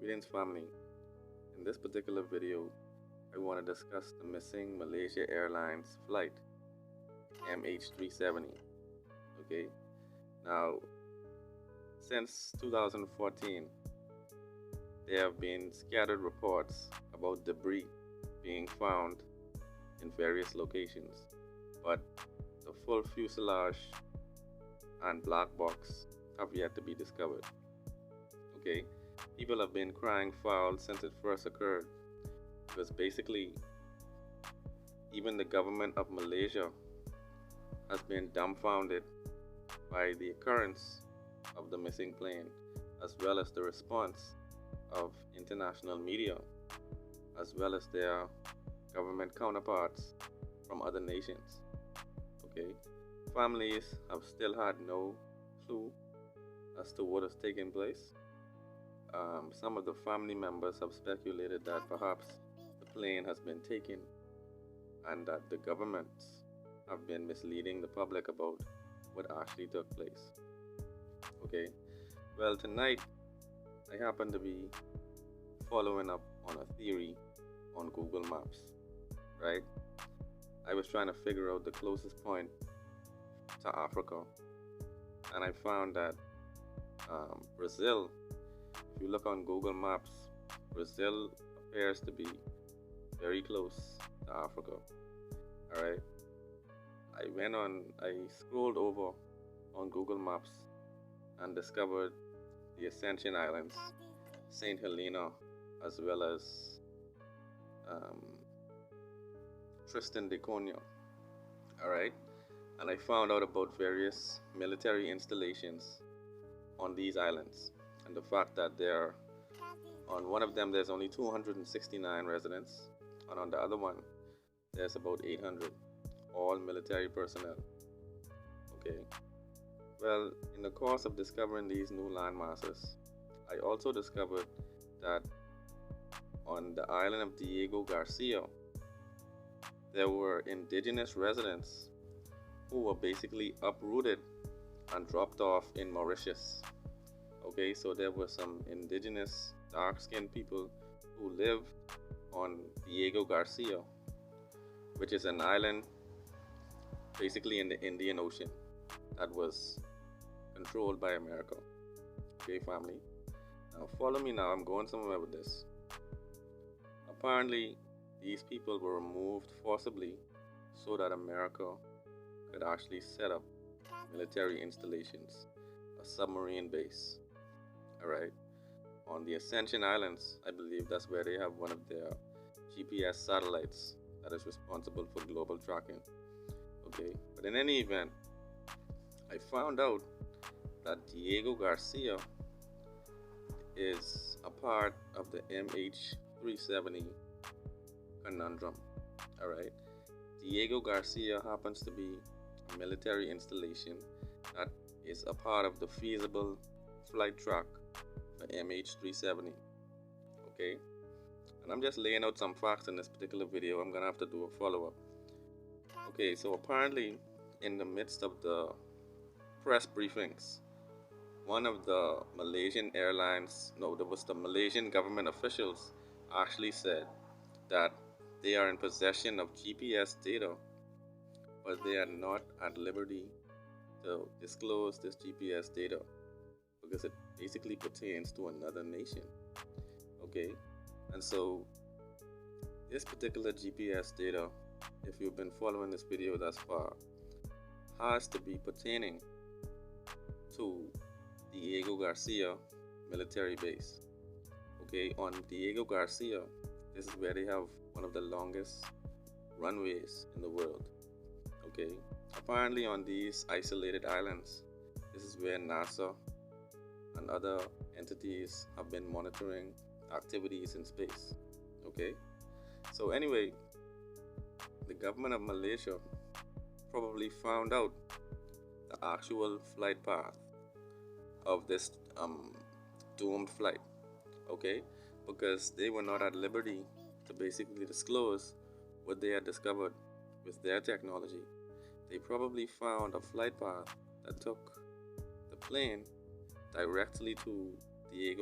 Greetings, family. In this particular video, I want to discuss the missing Malaysia Airlines flight MH370. Okay, now since 2014, there have been scattered reports about debris being found in various locations, but the full fuselage and black box have yet to be discovered. Okay, people have been crying foul since it first occurred because basically, even the government of Malaysia has been dumbfounded by the occurrence of the missing plane, as well as the response of international media, as well as their government counterparts from other nations. Okay, families have still had no clue as to what has taken place. Some of the family members have speculated that perhaps the plane has been taken and that the governments have been misleading the public about what actually took place. Okay, well, tonight I happen to be following up on a theory on Google Maps, right? I was trying to figure out the closest point to Africa, and I found that Brazil, if you look on Google Maps, Brazil appears to be very close to Africa. All right. I scrolled over on Google Maps and discovered the Ascension Islands, St. Helena, as well as Tristan da Cunha. All right. And I found out about various military installations on these islands, and the fact that on one of them there's only 269 residents, and on the other one there's about 800, all military personnel. Okay, well, in the course of discovering these new land masses, I also discovered that on the island of Diego Garcia there were indigenous residents who were basically uprooted and dropped off in Mauritius. Okay, so there were some indigenous dark-skinned people who lived on Diego Garcia, which is an island basically in the Indian Ocean that was controlled by America. Okay, family. Now follow me now, I'm going somewhere with this. Apparently, these people were removed forcibly so that America could actually set up military installations, a submarine base. Alright, on the Ascension Islands, I believe that's where they have one of their GPS satellites that is responsible for global tracking. Okay, but in any event, I found out that Diego Garcia is a part of the MH370 conundrum. Alright, Diego Garcia happens to be a military installation that is a part of the feasible flight track for MH370. Okay, and I'm just laying out some facts in this particular video. I'm gonna have to do a follow-up. Okay, so apparently in the midst of the press briefings, one of the Malaysian Airlines, no, there was the Malaysian government officials actually said that they are in possession of GPS data, but they are not at liberty to disclose this GPS data because it basically pertains to another nation. Okay, and so this particular GPS data, if you've been following this video thus far, has to be pertaining to Diego Garcia military base. Okay, on Diego Garcia, this is where they have one of the longest runways in the world. Okay, apparently on these isolated islands, this is where NASA and other entities have been monitoring activities in space. Okay, so anyway, the government of Malaysia probably found out the actual flight path of this doomed flight. Okay, because they were not at liberty to basically disclose what they had discovered with their technology. They probably found a flight path that took the plane directly to Diego